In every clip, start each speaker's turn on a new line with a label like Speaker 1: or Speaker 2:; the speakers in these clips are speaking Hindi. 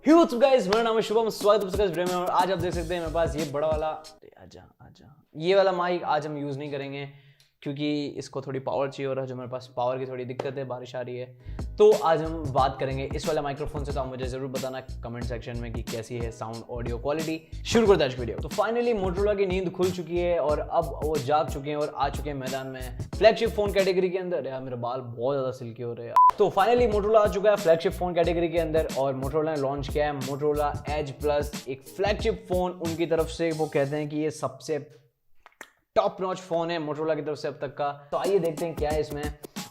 Speaker 1: व्हाट्स अप गाइस, मेरा नाम है शुभम। स्वागत है आपका इस वीडियो में। और आज आप देख सकते हैं मेरे पास ये बड़ा वाला आजा ये वाला माइक आज हम यूज़ नहीं करेंगे क्योंकि इसको थोड़ी पावर चाहिए और आज हमारे पास पावर की थोड़ी दिक्कत है, बारिश आ रही है। तो आज हम बात करेंगे इस वाले माइक्रोफोन से। तो आप मुझे ज़रूर बताना कमेंट सेक्शन में कि कैसी है साउंड ऑडियो क्वालिटी। शुरू करते हैं आज की वीडियो। तो फाइनली मोटोरोला की नींद खुल चुकी है और अब वो जाग चुके हैं और आ चुके हैं मैदान में फ्लैगशिप फोन कैटेगरी के अंदर। यार मेरे बाल बहुत ज़्यादा सिल्की हो रहे हैं। तो फाइनली मोटोरोला आ चुका है फ्लैगशिप फोन कैटेगरी के अंदर और मोटोरोला ने लॉन्च किया है मोटोरोला एज प्लस, एक फ्लैगशिप फोन उनकी तरफ से। वो कहते हैं कि ये सबसे टॉप नॉच फोन है मोटोरोला की तरफ से अब तक का। तो आइए देखते हैं क्या है इसमें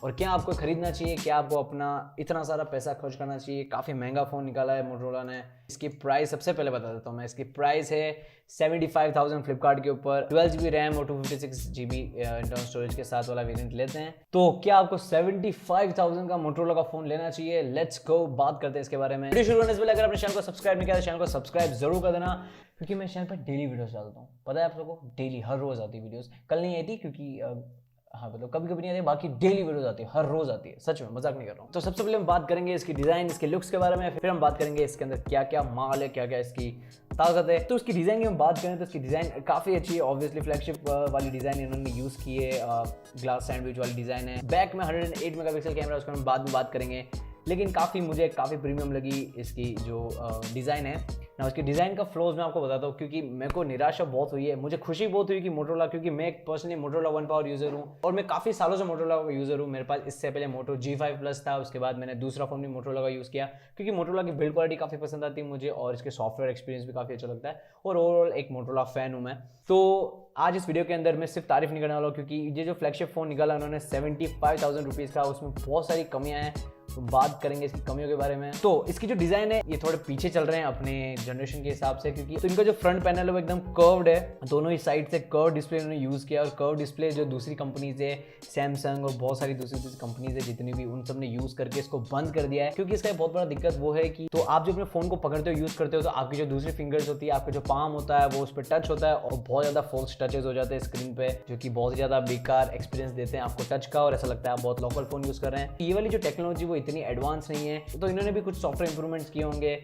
Speaker 1: और क्या आपको खरीदना चाहिए, क्या आपको अपना इतना सारा पैसा खर्च करना चाहिए। काफ़ी महंगा फ़ोन निकाला है मोटोरोला ने। इसकी प्राइस सबसे पहले बता देता हूँ मैं। इसकी प्राइस है 75,000 फ्लिपकार्ट के ऊपर। 12GB रैम और 256GB इंटरनल स्टोरेज के साथ वाला वेरिएंट लेते हैं। तो क्या आपको 75,000 का मोटोरोला का फ़ोन लेना चाहिए? लेट्स गो, बात करते हैं इसके बारे में। वीडियो शुरू करने से पहले अगर आपने चैनल को सब्सक्राइब नहीं किया तो चैनल को सब्सक्राइब जरूर कर देना, क्योंकि मैं चैनल पर डेली वीडियोस डालता हूँ। पता है आप लोगों को, डेली हर रोज़ आती है वीडियोस। कल नहीं आई थी क्योंकि हाँ मतलब कभी कभी नहीं आती, बाकी डेली वीडियोस आती है, हर रोज आती है। सच में मजाक नहीं कर रहा हूँ। तो सबसे पहले हम बात करेंगे इसकी डिज़ाइन, इसके लुक्स के बारे में। फिर हम बात करेंगे इसके अंदर क्या क्या माल है, क्या क्या इसकी ताकत है। तो इसकी डिज़ाइन की हम बात करें तो इसकी डिज़ाइन काफ़ी अच्छी है। ऑब्वियसली फ्लैगशिप वाली डिज़ाइन इन्होंने यूज़ की है। ग्लास सैंडविच वाली डिज़ाइन है। बैक में 108 मेगापिक्सल कैमरा, उसको हम बाद में बात करेंगे। लेकिन मुझे काफ़ी प्रीमियम लगी इसकी जो डिज़ाइन है ना। उसकी डिज़ाइन का फ्लोज मैं आपको बताता हूँ, क्योंकि मेरे को निराशा बहुत हुई है। मुझे खुशी बहुत हुई कि मोटोरोला, क्योंकि मैं एक पर्सनली मोटोरोला 1 पावर यूज़र हूँ और मैं काफ़ी सालों से मोटोरोला का यूज़र हूँ। मेरे पास इससे पहले मोटो G5 प्लस था, उसके बाद मैंने दूसरा फ़ोन भी मोटोरोला का यूज़ किया क्योंकि मोटोरोला की बिल्ड क्वालिटी काफ़ी पसंद आती है मुझे और इसके सॉफ्टवेयर एक्सपीरियंस भी काफ़ी अच्छा लगता है। और ओवरऑल एक मोटोरोला फ़ैन हूँ मैं। तो आज इस वीडियो के अंदर मैं सिर्फ तारीफ नहीं करने वाला हूँ, क्योंकि ये जो फ्लैगशिप फ़ोन निकाला उन्होंने 75,000 रुपीज़ का, उसमें बहुत सारी कमियाँ हैं। तो बात करेंगे इसकी कमियों के बारे में। तो इसकी जो डिज़ाइन है ये थोड़े पीछे चल रहे हैं अपने जनरेशन के हिसाब से, क्योंकि तो इनका जो फ्रंट पैनल है वो एकदम कर्व्ड है। दोनों ही साइड से कर्व डिस्प्ले इन्होंने यूज़ किया। और कर्व डिस्प्ले जो दूसरी कंपनीज है, सैमसंग और बहुत सारी दूसरी कंपनीज है जितनी भी, उन सब ने यूज़ करके इसको बंद कर दिया है। क्योंकि इसका बहुत बड़ा दिक्कत वो है कि तो आप जो अपने फ़ोन को पकड़ते हो, यूज़ करते हो, तो आपकी जो दूसरी फिंगर्स होती है, आपका जो पाम होता है वो उस पर टच होता है और बहुत ज़्यादा फॉल्स टचेज हो जाते हैं स्क्रीन पे, जो कि बहुत ज़्यादा बेकार एक्सपीरियंस देते हैं आपको टच का। और ऐसा लगता है आप बहुत लोकल फ़ोन यूज़ कर रहे हैं। ये वाली जो टेक्नोलॉजी वो इतनी एडवांस नहीं है, तो इन्होंने भी कुछ सॉफ्टवेयर इंप्रूवमेंट्स किए होंगे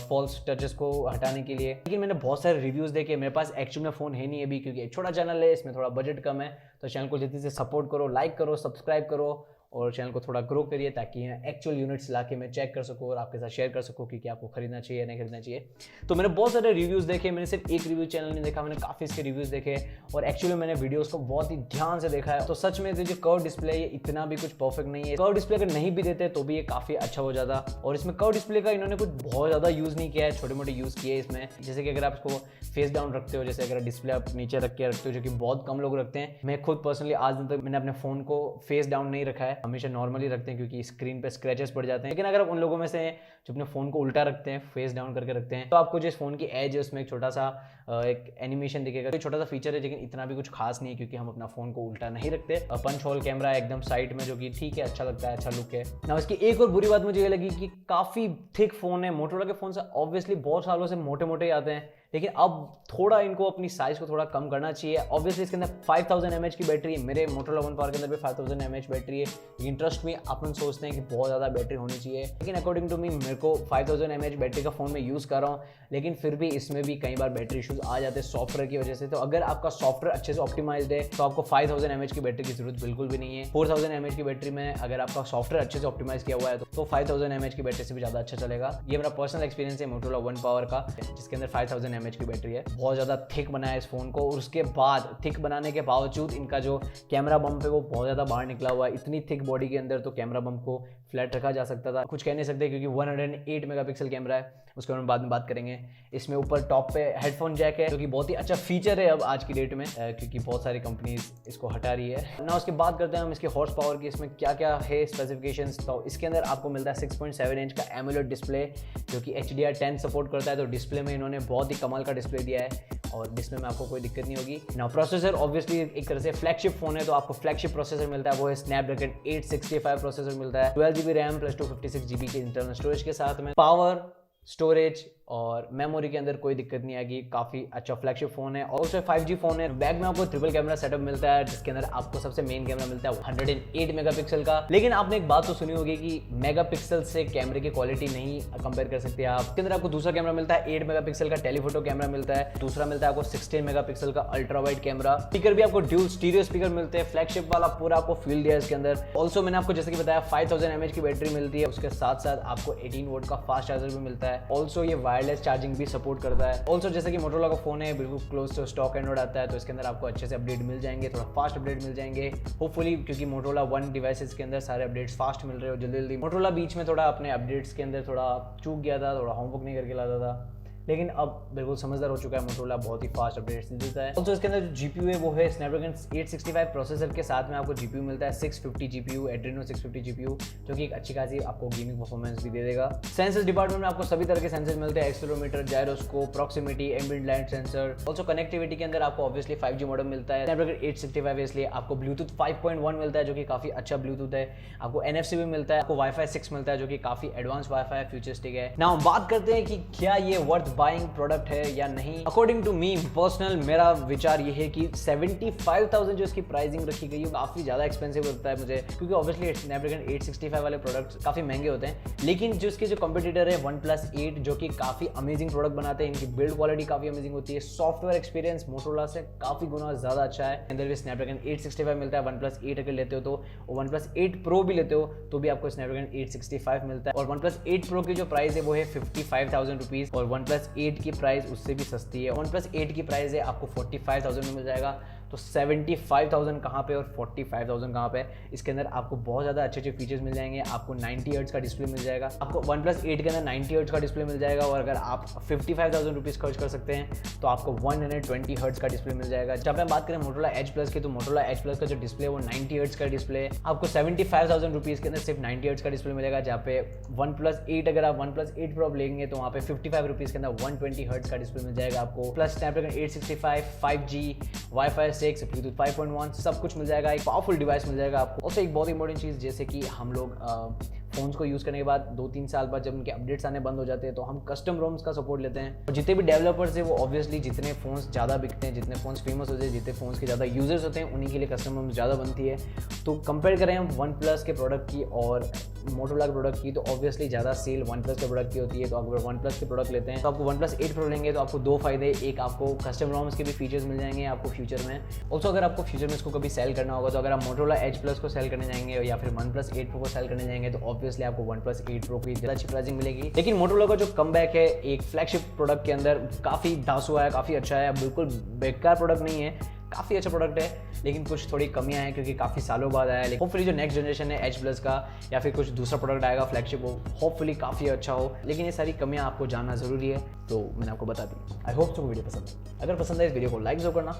Speaker 1: फॉल्स टचेस को हटाने के लिए। लेकिन मैंने बहुत सारे रिव्यूज़ देखे। मेरे पास एक्चुअल में फ़ोन है नहीं अभी, क्योंकि एक छोटा चैनल है, इसमें थोड़ा बजट कम है। तो चैनल को जल्दी से सपोर्ट करो, लाइक करो, सब्सक्राइब करो और चैनल को थोड़ा ग्रो करिए, ताकि एक्चुअल यूनिट्स ला के मैं चेक कर सकूँ और आपके साथ शेयर कर सकूँ कि क्या आपको खरीदना चाहिए या नहीं खरीदना चाहिए। तो मैंने बहुत सारे रिव्यूज़ देखे। मैंने सिर्फ एक रिव्यू चैनल नहीं देखा, मैंने काफ़ी इसके रिव्यूज़ देखे और एक्चुअली मैंने वीडियोस को बहुत ही ध्यान से देखा है। तो सच में जो कर्व डिस्प्ले है ये इतना भी कुछ परफेक्ट नहीं है। कर्व डिस्प्ले अगर नहीं भी देते तो भी ये काफ़ी अच्छा हो जाता। और इसमें कर्व डिस्प्ले का इन्होंने कुछ बहुत ज़्यादा यूज़ नहीं किया है, छोटे मोटे यूज़ किए इसमें। जैसे कि अगर आप इसको फेस डाउन रखते हो, जैसे अगर डिस्प्ले आप नीचे रख के रखते हो, जो कि बहुत कम लोग रखते हैं। मैं खुद पर्सनली आज दिन तक मैंने अपने फ़ोन को फेस डाउन नहीं रखा है, हमेशा नॉर्मली रखते हैं, क्योंकि स्क्रीन पे स्क्रैचेस पड़ जाते हैं। लेकिन अगर आप उन लोगों में से जो अपने फ़ोन को उल्टा रखते हैं, फेस डाउन करके रखते हैं, तो आपको जो इस फ़ोन की एज है उसमें एक छोटा सा एक एनिमेशन दिखेगा। तो छोटा सा फीचर है, लेकिन इतना भी कुछ खास नहीं है, क्योंकि हम अपना फ़ोन को उल्टा नहीं रखते। पंच होल कैमरा है एकदम साइड में, जो कि ठीक है, अच्छा लगता है, अच्छा लुक है ना। इसकी एक और बुरी बात मुझे ये लगी कि काफ़ी थिक फ़ोन है। मोटोरोला के फ़ोन से ऑब्वियसली बहुत सालों से मोटे मोटे आते हैं, लेकिन अब थोड़ा इनको अपनी साइज़ को थोड़ा कम करना चाहिए। ऑब्वियसली इसके अंदर 5000 mAh की बैटरी है। मेरे मोटोरोला 1 पावर के अंदर भी 5000 mAh बैटरी है, लेकिन ट्रस्ट में अपन सोचते हैं कि बहुत ज़्यादा बैटरी होनी चाहिए। लेकिन अकॉर्डिंग टू मी, मेरे को 5000 mAh बैटरी का फ़ोन में यूज़ कर रहा हूँ, लेकिन फिर भी इसमें भी कई बार बैटरी इशूज़ आ जाते हैं सॉफ्टवेयर की वजह से। तो अगर आपका सॉफ्टवेयर अच्छे से ऑप्टिमाइज्ड है तो आपको 5000 mAh की बैटरी की जरूरत बिल्कुल भी नहीं है। 4000 mAh की बैटरी में अगर आपका सॉफ्टवेयर अच्छे से ऑप्टिमाइज किया हुआ है तो 5000 mAh की बैटरी से भी ज़्यादा अच्छा चलेगा। ये मेरा पर्सनल एक्सपीरियंस है मोटोरोला 1 पावर का, जिसके अंदर 5000 mAh की बैटरी है। बहुत ज़्यादा थिक बनाया इस फ़ोन को, और उसके बाद थिक बनाने के बावजूद इनका जो कैमरा बम्प है वो बहुत ज़्यादा बाहर निकला हुआ है। इतनी थिक बॉडी के अंदर तो कैमरा बम्प को फ्लैट रखा जा सकता था। कुछ कह नहीं सकते, क्योंकि 108 मेगापिक्सल कैमरा है, उसके बारे में बाद में बात करेंगे। इसमें ऊपर टॉप पे हेडफोन जैक है, जो कि बहुत ही अच्छा फीचर है अब आज की डेट में, क्योंकि बहुत सारी कंपनीज इसको हटा रही है ना। उसके बाद करते हैं हम इसके हॉर्स पावर की, इसमें क्या क्या है स्पेसिफिकेशंस। तो इसके अंदर आपको मिलता है 6.7 इंच का एमोलेड डिस्प्ले, जो कि HDR10 सपोर्ट करता है। तो डिस्प्ले में इन्होंने बहुत ही कमाल का डिस्प्ले दिया है और डिस्प्ले में आपको कोई दिक्कत नहीं होगी ना। प्रोसेसर ऑब्वियसली एक तरह से फ्लैगशिप फोन है, तो आपको फ्लैगशिप प्रोसेसर मिलता है, वो है स्नैपड्रैगन 865 प्रोसेसर मिलता है। 12GB रैम प्लस 256GB के इंटरनल स्टोरेज के साथ में। पावर, स्टोरेज, और मेमोरी के अंदर कोई दिक्कत नहीं आएगी, काफ़ी अच्छा फ्लैगशिप फ़ोन है। ऑल्सो 5G फ़ोन है। बैक में आपको ट्रिपल कैमरा सेटअप मिलता है जिसके अंदर आपको सबसे मेन कैमरा मिलता है 108 मेगापिक्सल का। लेकिन आपने एक बात तो सुनी होगी कि मेगापिक्सल से कैमरे की क्वालिटी नहीं कंपेयर कर सकते आप। इसके अंदर आपको दूसरा कैमरा मिलता है 8 मेगापिक्सल का टेलीफोटो कैमरा मिलता है, दूसरा मिलता है आपको 16 मेगापिक्सल का अल्ट्रा वाइड कैमरा। स्पीकर भी आपको ड्यूल स्टीरियो स्पीकर मिलते हैं, फ्लैगशिप वाला पूरा आपको फील दिया है इसके अंदर। ऑल्सो मैंने आपको जैसे कि बताया 5000 mAh की बैटरी मिलती है, उसके साथ साथ आपको 18 वोल्ट का फास्ट चार्जर भी मिलता है। ऑल्सो ये वायरलेस चार्जिंग भी सपोर्ट करता है। ऑल्सो जैसे कि मोटोरोला का फोन है, बिल्कुल क्लोज टू स्टॉक एंड्रॉइड आता है, तो इसके अंदर आपको अच्छे से अपडेट मिल जाएंगे, थोड़ा फास्ट अपडेट मिल जाएंगे होपफुली, क्योंकि मोटोरोला वन डिवाइसेस के अंदर सारे अपडेट्स फास्ट मिल रहे हो जल्दी जल्दी। मोटोरोला बीच में थोड़ा अपने अपडेट्स के अंदर थोड़ा चूक गया था, थोड़ा होमवर्क नहीं करके लाता था, लेकिन अब बिल्कुल समझदार हो चुका है मोटोरोला, बहुत ही फास्ट अपडेट्स देता है। ऑल्सो इसके अंदर जो जीपीयू है वो है स्नैपड्रैगन 865 प्रोसेसर के साथ में आपको जीपीयू मिलता है 650 जीपीयू, एड्रेनो 650 जीपीयू, जो कि एक अच्छी खासी आपको गेमिंग परफॉर्मेंस भी दे देगा। सेंसर्स डिपार्टमेंट में आपको सभी तरह के सेंसर मिलते हैं, accelerometer, gyroscope, proximity, ambient light sensor. Also connectivity के अंदर आपको ऑब्वियसली 5G मॉडेम मिलता है। स्नैपड्रैगन 865 इसलिए आपको ब्लूटूथ 5.1 मिलता है जो कि काफी अच्छा ब्लूटूथ है। आपको NFC भी मिलता है, आपको वाईफाई 6 मिलता है जो कि काफी एडवांस वाईफाई फ्यूचरिस्टिक है। नाउ बात करते हैं कि क्या ये वर्थ बाइंग प्रोडक्ट है या नहीं। अकॉर्डिंग टू मी पर्सनल मेरा विचार ये है कि 75,000 जो इसकी प्राइसिंग रखी गई है काफी ज्यादा एक्सपेंसिव लगता है मुझे, क्योंकि ऑब्वियसली स्नैपड्रैगन 865 वाले प्रोडक्ट्स काफी महंगे होते हैं। लेकिन जो इसके जो कंपटीटर है OnePlus 8 जो कि काफी अमेजिंग प्रोडक्ट बनाते हैं, इनकी बिल्ड क्वालिटी काफी अमेजिंग होती है, सॉफ्टवेयर एक्सपीरियंस मोटोरोला से काफी गुना ज्यादा अच्छा है। अंदर भी स्नैपड्रैगन 865 मिलता है। OnePlus 8 अगर लेते हो तो, और OnePlus 8 Pro भी लेते हो तो भी आपको स्नैपड्रैगन 865 मिलता है। और OnePlus 8 Pro की जो प्राइस है वो है 55,000 रुपीज, और OnePlus 8 की प्राइस उससे भी सस्ती है। OnePlus 8 की प्राइस है आपको 45,000 में मिल जाएगा। तो 75,000 कहाँ पे और 45,000 कहाँ पे? इसके अंदर आपको बहुत ज़्यादा अच्छे अच्छे फीचर्स मिल जाएंगे। आपको 90 हर्ट्ज का डिस्प्ले मिल जाएगा, आपको OnePlus 8 के अंदर 90 हर्ट्ज का डिस्प्ले मिल जाएगा। और अगर आप 55,000 रुपीज़ खर्च कर सकते हैं तो आपको 120 हर्ट्ज का डिस्प्ले मिल जाएगा। जब हम बात करें मोटोरोला एज प्लस की, तो मोटोरोला एज प्लस का जो डिस्प्ले है वो 90 हर्ट्ज का डिस्प्ले है। आपको 75,000 रुपीज़ के अंदर सिर्फ 90 हर्ट्ज का डिस्प्ले मिलेगा, जहाँ पे OnePlus 8 अगर आप OnePlus 8 Pro लेंगे तो वहाँ पे 55 रुपीज़ के अंदर 120 हर्ट्ज का डिस्प्ले मिल जाएगा आपको। Plus Snapdragon 865, 5G, wifi 6, Bluetooth 5.1 सब कुछ मिल जाएगा, एक पावरफुल डिवाइस मिल जाएगा आपको। और एक बहुत इंपॉर्टेंट चीज़, जैसे कि हम लोग फ़ोन्स को यूज़ करने के बाद 2-3 साल बाद जब उनके अपडेट्स आने बंद हो जाते हैं तो हम कस्टम रोम्स का सपोर्ट लेते हैं। और जितने भी डेवलपर्स हैं वो ऑब्वियसली जितने फ़ोन्स ज़्यादा बिकते हैं, जितने फ़ोन्स फेमस होते हैं, जितने फ़ोन्स के ज़्यादा यूजर्स होते हैं, उन्हीं के लिए कस्टम रोम्स ज़्यादा बनती है। तो कंपेयर करें हम OnePlus के प्रोडक्ट की और मोटोरोला के प्रोडक्ट की, तो ऑब्वियसली ज़्यादा सेल OnePlus के प्रोडक्ट की होती है। तो अगर OnePlus के प्रोडक्ट लेते हैं तो आपको OnePlus 8 Pro लेंगे तो आपको 2 फायदे, एक आपको कस्टम रोम्स के भी फीचर्स मिल जाएंगे आपको फ्यूचर में। ऑल्सो अगर आपको फ्यूचर में इसको कभी सेल करना होगा, तो अगर आप मोटोरोला एज प्लस को सेल करने जाएंगे या फिर OnePlus 8 Pro को सेल करने जाएंगे तो ऑब्वियसली आपको OnePlus 8 Pro की ज़्यादा अच्छी प्राइसिंग मिलेगी। लेकिन मोटोरोला का जो कमबैक है एक फ्लैगशिप प्रोडक्ट के अंदर काफ़ी धांसुआ है, काफ़ी अच्छा है, बिल्कुल बेकार प्रोडक्ट नहीं है, काफ़ी अच्छा प्रोडक्ट है। लेकिन कुछ थोड़ी कमियां हैं क्योंकि काफ़ी सालों बाद आया है। लेकिन होपफुली जो नेक्स्ट जनरेशन है एच प्लस का या फिर कुछ दूसरा प्रोडक्ट आएगा फ्लैगशिप, वो होपफुली काफ़ी अच्छा हो। लेकिन ये सारी कमियां आपको जानना ज़रूरी है, तो मैंने आपको बता दी। आई होप आपको वीडियो पसंद है। अगर पसंद है इस वीडियो को लाइक जो करना,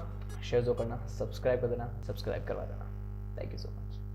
Speaker 1: शेयर जो करना, सब्सक्राइब कर देना, सब्सक्राइब करवा देना। Thank you so much.